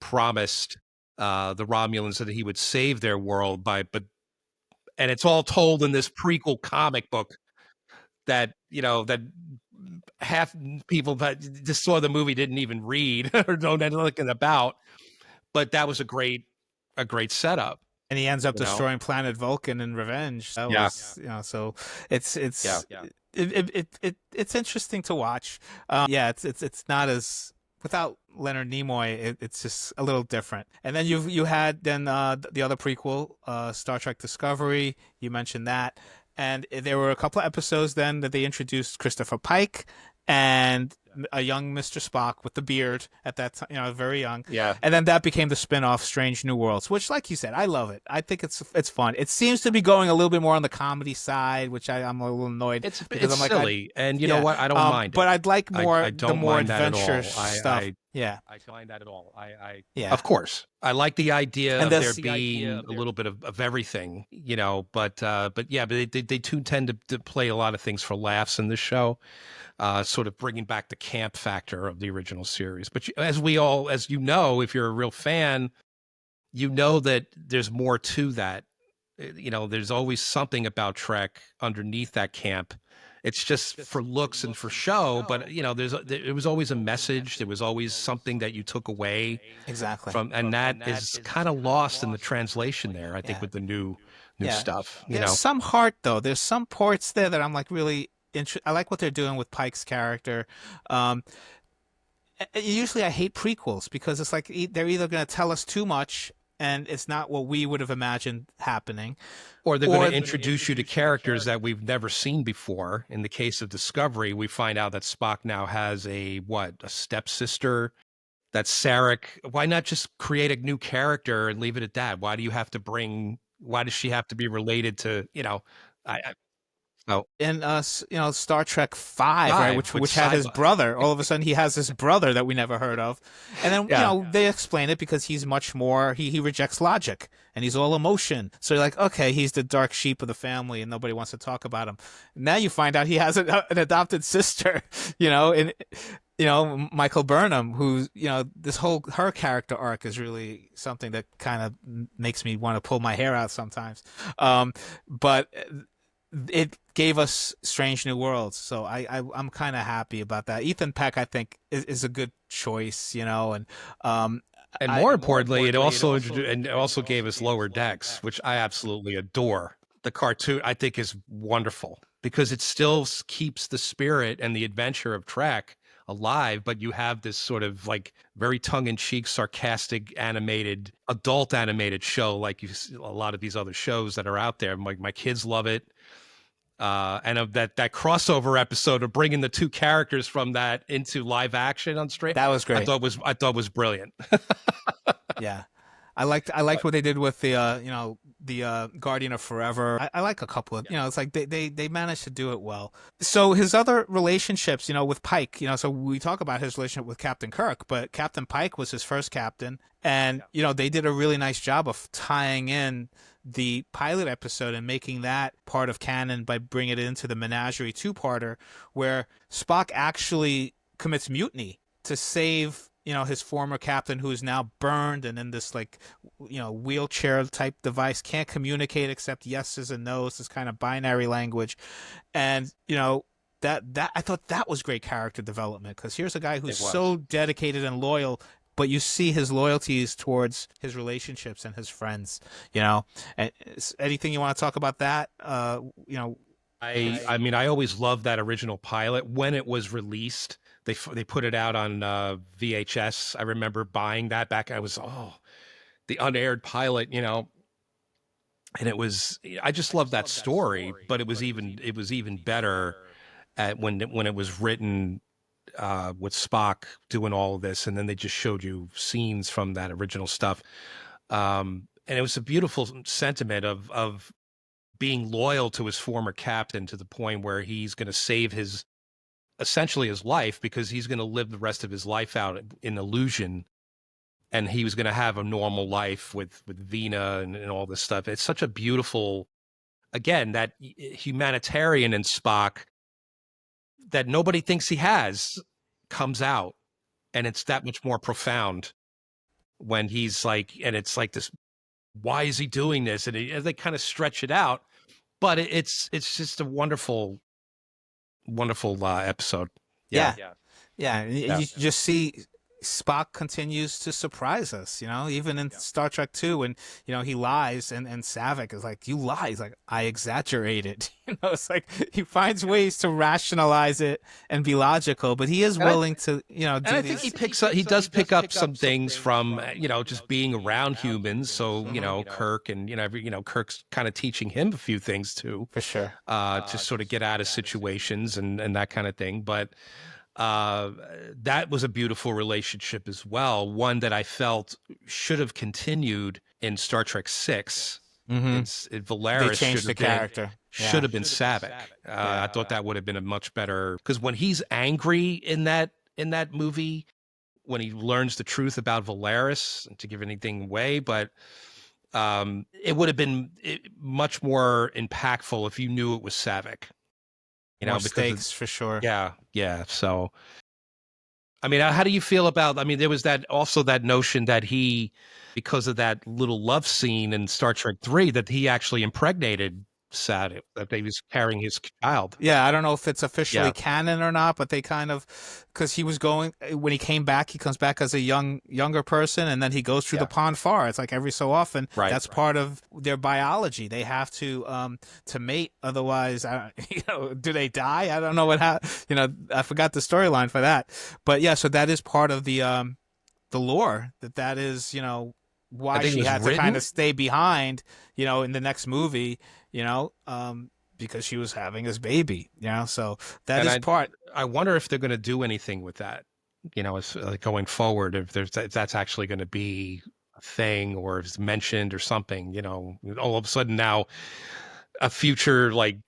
Speaker 2: promised the Romulans that he would save their world and it's all told in this prequel comic book that half people that just saw the movie didn't even read or know anything about. But that was a great setup.
Speaker 3: And he ends up destroying planet Vulcan in revenge. That was, so it's interesting to watch. It's not as, without Leonard Nimoy, it's just a little different. And then you had the other prequel, Star Trek Discovery. You mentioned that, and there were a couple of episodes then that they introduced Christopher Pike and a young Mr. Spock with the beard at that time, very young.
Speaker 2: Yeah.
Speaker 3: And then that became the spin-off Strange New Worlds, which, like you said, I love it. I think it's fun. It seems to be going a little bit more on the comedy side, which I'm a little annoyed.
Speaker 2: It's silly, and you know what? I don't mind it.
Speaker 3: But I'd like more
Speaker 2: I don't
Speaker 3: the more
Speaker 2: mind
Speaker 3: adventure stuff.
Speaker 2: I don't mind that at all. Of course, I like the idea of there being a little bit of everything, but they do tend to play a lot of things for laughs in this show. Sort of bringing back the camp factor of the original series. But as if you're a real fan, that there's more to that. There's always something about Trek underneath that camp. It's just for looks and for show, but there was always a message. There was always something that you took away
Speaker 3: exactly
Speaker 2: from, and that is kind of lost in the translation there. I think with the new stuff.
Speaker 3: There's some heart though. There's some parts there that I'm like really. I like what they're doing with Pike's character. Usually I hate prequels because it's like they're either going to tell us too much and it's not what we would have imagined happening,
Speaker 2: or they're going to introduce you to characters that we've never seen before. In the case of Discovery, we find out that Spock now has a stepsister. That's Sarek. Why not just create a new character and leave it at that? Why does she have to be related to,
Speaker 3: in Star Trek 5, right, which had his brother. All of a sudden, he has this brother that we never heard of, and then they explain it because he's much more. He rejects logic and he's all emotion. So you're like, okay, he's the dark sheep of the family, and nobody wants to talk about him. Now you find out he has an adopted sister, and Michael Burnham, who's, this whole her character arc is really something that kind of makes me want to pull my hair out sometimes. But it gave us Strange New Worlds, so I'm kind of happy about that. Ethan Peck, I think, is a good choice, and um,
Speaker 2: And
Speaker 3: I
Speaker 2: more importantly, it also gave us Lower Decks, which I absolutely adore. The cartoon I think is wonderful because it still keeps the spirit and the adventure of Trek alive, but you have this sort of like very tongue-in-cheek, sarcastic, adult animated show like a lot of these other shows that are out there. My kids love it. And of that crossover episode of bringing the two characters from that into live action on straight,
Speaker 3: that was
Speaker 2: I
Speaker 3: great.
Speaker 2: thought was brilliant.
Speaker 3: Yeah. I liked what they did with the Guardian of Forever. I like a couple of, it's like they managed to do it well. So his other relationships, with Pike, so we talk about his relationship with Captain Kirk, but Captain Pike was his first captain, and they did a really nice job of tying in the pilot episode and making that part of canon by bringing it into the Menagerie two-parter, where Spock actually commits mutiny to save his former captain, who is now burned and in this like wheelchair type device, can't communicate except yeses and nos, this kind of binary language. And that I thought that was great character development, because here's a guy who's so dedicated and loyal, but you see his loyalties towards his relationships and his friends. And anything you want to talk about that?
Speaker 2: I mean, I always loved that original pilot when it was released. They put it out on VHS. I remember buying that back. The unaired pilot, and I just loved that story. But it was even better when it was written with Spock doing all of this, and then they just showed you scenes from that original stuff. And it was a beautiful sentiment of being loyal to his former captain to the point where he's going to save essentially his life, because he's going to live the rest of his life out in illusion, and he was going to have a normal life with Vina and all this stuff. It's such a beautiful, again, that humanitarian in Spock that nobody thinks he has comes out, and it's that much more profound when he's like, and it's like this, why is he doing this? And they kind of stretch it out, but it's just a wonderful, wonderful episode.
Speaker 3: Yeah.
Speaker 2: Yeah.
Speaker 3: Yeah, you just see Spock continues to surprise us, even in Star Trek 2, when, he lies, and Savick is like, you lie. He's like, I exaggerated. It's like he finds ways to rationalize it and be logical, but he is willing to, do
Speaker 2: I think he does pick up some things from, just being around humans. So, Kirk and, Kirk's kind of teaching him a few things too.
Speaker 3: For sure.
Speaker 2: To sort of get out of situations and that kind of thing. But that was a beautiful relationship as well. One that I felt should have continued in Star Trek 6. Valeris
Speaker 3: They changed the character.
Speaker 2: Should have been Savick. I thought that would have been a much better, because when he's angry in that movie, when he learns the truth about Valeris, to give anything away, but it would have been much more impactful if you knew it was Savick.
Speaker 3: More stakes, for sure.
Speaker 2: Yeah. So, I mean, how do you feel about? I mean, there was that notion that he, because of that little love scene in Star Trek 3, that he actually impregnated Savick, that he was carrying his child.
Speaker 3: Yeah, I don't know if it's officially canon or not, but they kind of, because he was going, when he came back, he comes back as a younger person, and then he goes through the Pon farr. It's like every so often.
Speaker 2: Right.
Speaker 3: That's part of their biology. They have to mate, otherwise, do they die? I don't know what I forgot the storyline for that. But yeah, so that is part of the lore, that is, why she had to kind of stay behind, in the next movie, because she was having his baby, so that is part.
Speaker 2: I wonder if they're going to do anything with that, as going forward, if that's actually going to be a thing, or if it's mentioned or something, all of a sudden now a future like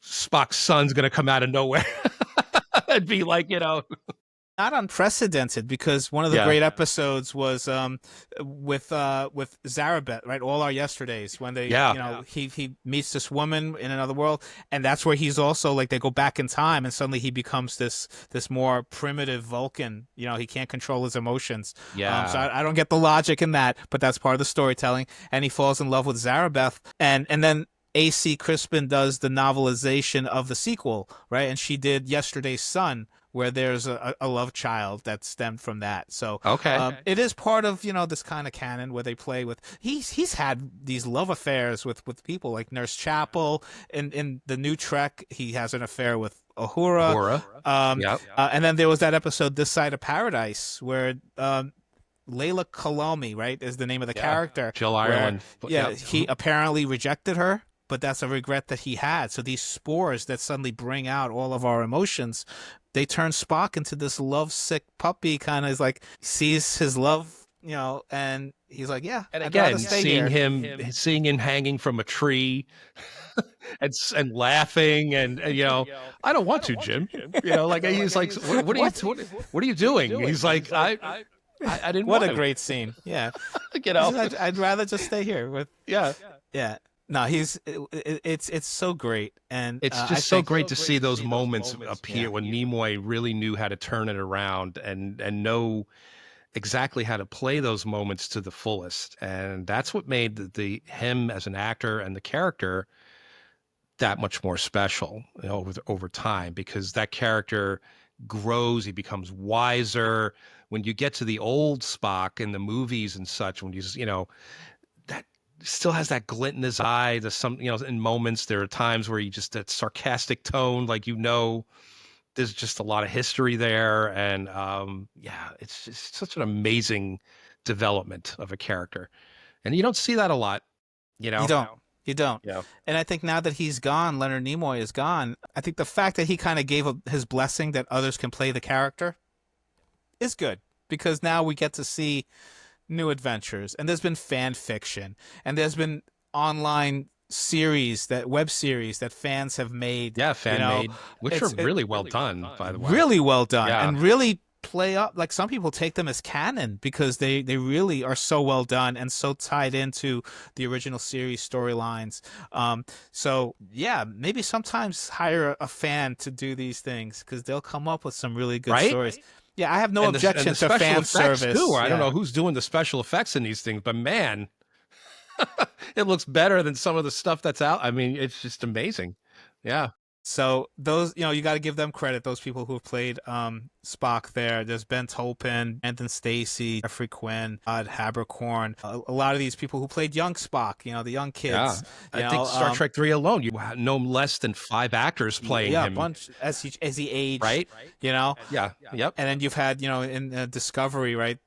Speaker 2: Spock's son's going to come out of nowhere and be like,
Speaker 3: not unprecedented, because one of the great episodes was with Zarabeth, right? All Our Yesterdays, when they he meets this woman in another world, and that's where he's also like, they go back in time, and suddenly he becomes this more primitive Vulcan. He can't control his emotions. So I don't get the logic in that, but that's part of the storytelling. And he falls in love with Zarabeth, and then A.C. Crispin does the novelization of the sequel, right? And she did Yesterday's Son, where there's a love child that stemmed from that. So it is part of this kind of canon where they play with. He's had these love affairs with people like Nurse Chapel. In the new Trek, he has an affair with Uhura. And then there was that episode, This Side of Paradise, where Layla Kalomi, right, is the name of the character.
Speaker 2: Jill Ireland.
Speaker 3: He apparently rejected her, but that's a regret that he had. So these spores that suddenly bring out all of our emotions, they turn Spock into this lovesick puppy, kind of is like, sees his love, and he's like, yeah.
Speaker 2: And again, seeing him hanging from a tree and laughing and I don't want to, Jim. Like he's like, what are you doing? He's like, I didn't.
Speaker 3: What a great scene. Yeah. I'd rather just stay here with. Yeah. No, it's so great, and
Speaker 2: it's just so great to see those moments appear when Nimoy really knew how to turn it around and know exactly how to play those moments to the fullest, and that's what made the him as an actor and the character that much more special over time, because that character grows, he becomes wiser. When you get to the old Spock in the movies and such, when that still has that glint in his eye. There's some, in moments, there are times where that sarcastic tone, like, there's just a lot of history there. And it's just such an amazing development of a character. And you don't see that a lot,
Speaker 3: You don't. Yeah. And I think now that he's gone, Leonard Nimoy is gone, I think the fact that he kind of gave his blessing that others can play the character is good, because now we get to see new adventures, and there's been fan fiction, and there's been online web series that fans have made.
Speaker 2: Yeah, made, which are really well done, by the way.
Speaker 3: Really well done, and really play up. Like, some people take them as canon because they really are so well done and so tied into the original series storylines. So yeah, maybe sometimes hire a fan to do these things, because they'll come up with some really good stories. Yeah, I have no objection to fan service.
Speaker 2: Too, I don't know who's doing the special effects in these things, but man, it looks better than some of the stuff that's out. I mean, it's just amazing. Yeah.
Speaker 3: So those, you got to give them credit. Those people who have played Spock there. There's Ben Tolpin, Anton Stacy, Jeffrey Quinn, Todd Habercorn. A lot of these people who played young Spock, the young kids.
Speaker 2: Yeah. I think Star Trek 3 alone, you had no less than 5 actors playing him.
Speaker 3: Yeah, a bunch as he aged.
Speaker 2: Right.
Speaker 3: Yeah.
Speaker 2: Yep.
Speaker 3: And then you've had, in Discovery, right,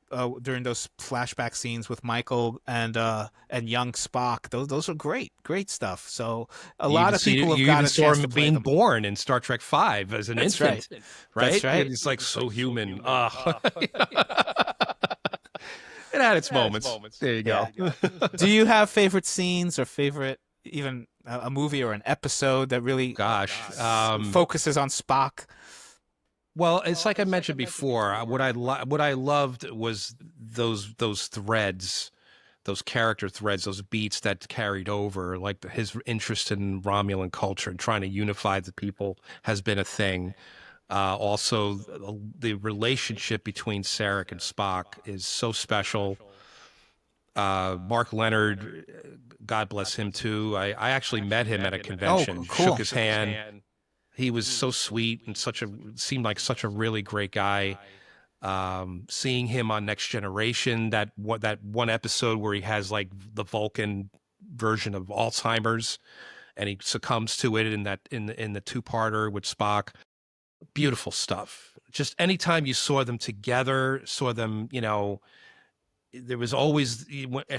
Speaker 3: during those flashback scenes with Michael and young Spock. Those are great stuff. So a lot of people have got a chance to play
Speaker 2: being
Speaker 3: them.
Speaker 2: born in Star Trek 5 as an infant. Right.
Speaker 3: That's right.
Speaker 2: It's like so human. It had its moments. There you go.
Speaker 3: Do you have favorite scenes or favorite, even a movie or an episode that really focuses on Spock?
Speaker 2: Well, it's like I mentioned before. What I loved was those threads, those character threads, those beats that carried over. Like his interest in Romulan culture and trying to unify the people has been a thing. Also, the relationship between Sarek and Spock is so special. Mark Leonard, God bless him too. I actually met him at a convention, shook his hand. He was so sweet and seemed like such a really great guy. Seeing him on Next Generation, that one episode where he has like the Vulcan version of Alzheimer's, and he succumbs to it in the 2-parter with Spock. Beautiful stuff. Just anytime you saw them together, there was always,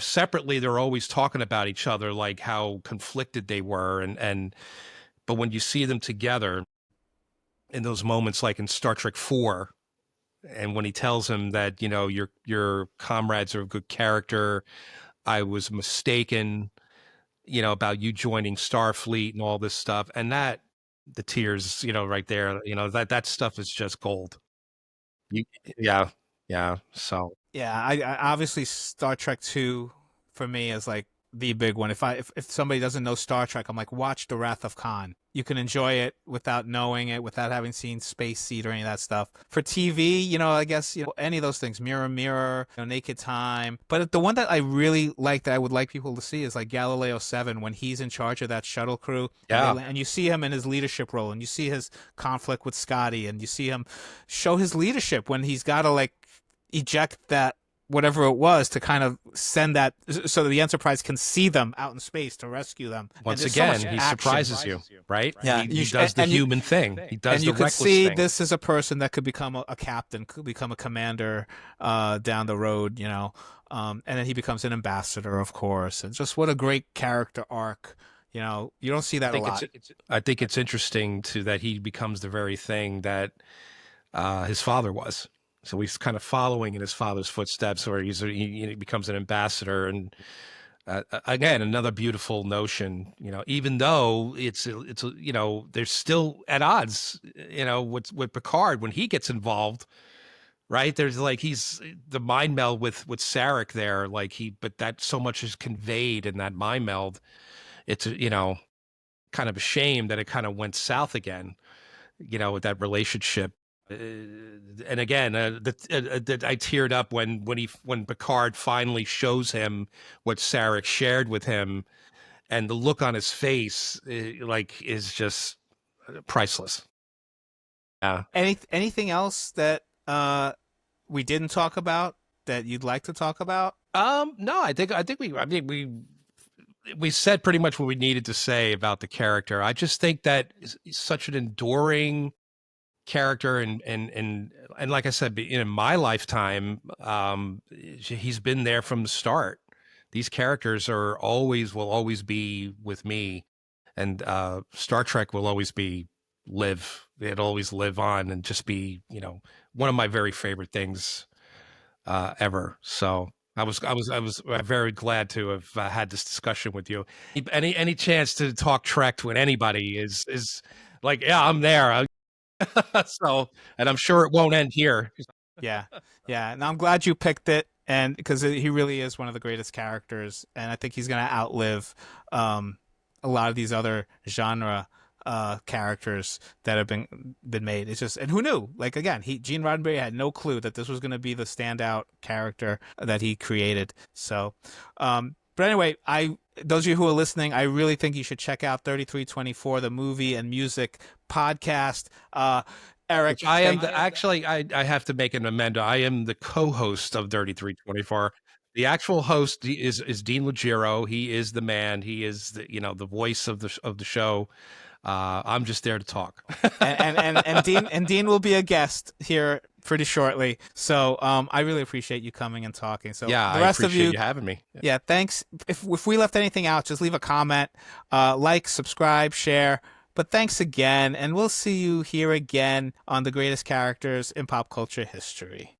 Speaker 2: separately, they're always talking about each other, like how conflicted they were, but when you see them together in those moments, like in Star Trek 4, and when he tells him that, your comrades are of good character, I was mistaken, about you joining Starfleet and all this stuff, and that, the tears, right there, that stuff is just gold. You, yeah, yeah. So
Speaker 3: Yeah, I obviously Star Trek 2 for me is like the big one. If somebody doesn't know Star Trek, I'm like, watch The Wrath of Khan. You can enjoy it without knowing it, without having seen Space Seed or any of that stuff. For TV, I guess, any of those things, Mirror Mirror, Naked Time. But the one that I really like that I would like people to see is like Galileo 7 when he's in charge of that shuttle crew and
Speaker 2: yeah,
Speaker 3: and you see him in his leadership role and you see his conflict with Scotty and you see him show his leadership when he's got to like eject that whatever it was to kind of send that so that the Enterprise can see them out in space to rescue them.
Speaker 2: once
Speaker 3: there's so much
Speaker 2: again, he
Speaker 3: action.
Speaker 2: surprises you, right?
Speaker 3: Yeah,
Speaker 2: He does the human thing. He does
Speaker 3: and
Speaker 2: the
Speaker 3: you could
Speaker 2: reckless
Speaker 3: see
Speaker 2: thing.
Speaker 3: this is a person that could become a captain, could become a commander down the road, and then he becomes an ambassador, of course. And just what a great character arc. You don't see that a lot.
Speaker 2: I think it's interesting too that he becomes the very thing that his father was. So he's kind of following in his father's footsteps, where he becomes an ambassador. And again, another beautiful notion. Even though it's they're still at odds. With Picard when he gets involved, right? There's like he's the mind meld with Sarek there, but that so much is conveyed in that mind meld. It's kind of a shame that it kind of went south again. With that relationship. And again, I teared up when Picard finally shows him what Sarek shared with him, and the look on his face, is just priceless. Yeah.
Speaker 3: Anything else that we didn't talk about that you'd like to talk about?
Speaker 2: No, I think we said pretty much what we needed to say about the character. I just think that he's such an enduring character, and like I said, in my lifetime, he's been there from the start. These characters will always be with me, and Star Trek will always live. It'll always live on and just be, one of my very favorite things ever. So I was very glad to have had this discussion with you. Any chance to talk Trek with anybody is like, yeah, I'm there. So, and I'm sure it won't end here.
Speaker 3: Yeah. And I'm glad you picked it, and because he really is one of the greatest characters, and I think he's going to outlive a lot of these other genre characters that have been made. It's just, and who knew? Like again, Gene Roddenberry had no clue that this was going to be the standout character that he created. So, but anyway, those of you who are listening, I really think you should check out 3324, the movie and music podcast. Eric,
Speaker 2: I am I have to make an amendment. I am the co-host of 3324. The actual host is Dean Legiro. He is the man. He is the voice of the show. I'm just there to talk.
Speaker 3: and Dean will be a guest here pretty shortly. So I really appreciate you coming and talking. So
Speaker 2: yeah,
Speaker 3: the rest
Speaker 2: I appreciate
Speaker 3: of
Speaker 2: you having me.
Speaker 3: Yeah, thanks. If we left anything out, just leave a comment, like, subscribe, share. But thanks again, and we'll see you here again on the greatest characters in pop culture history.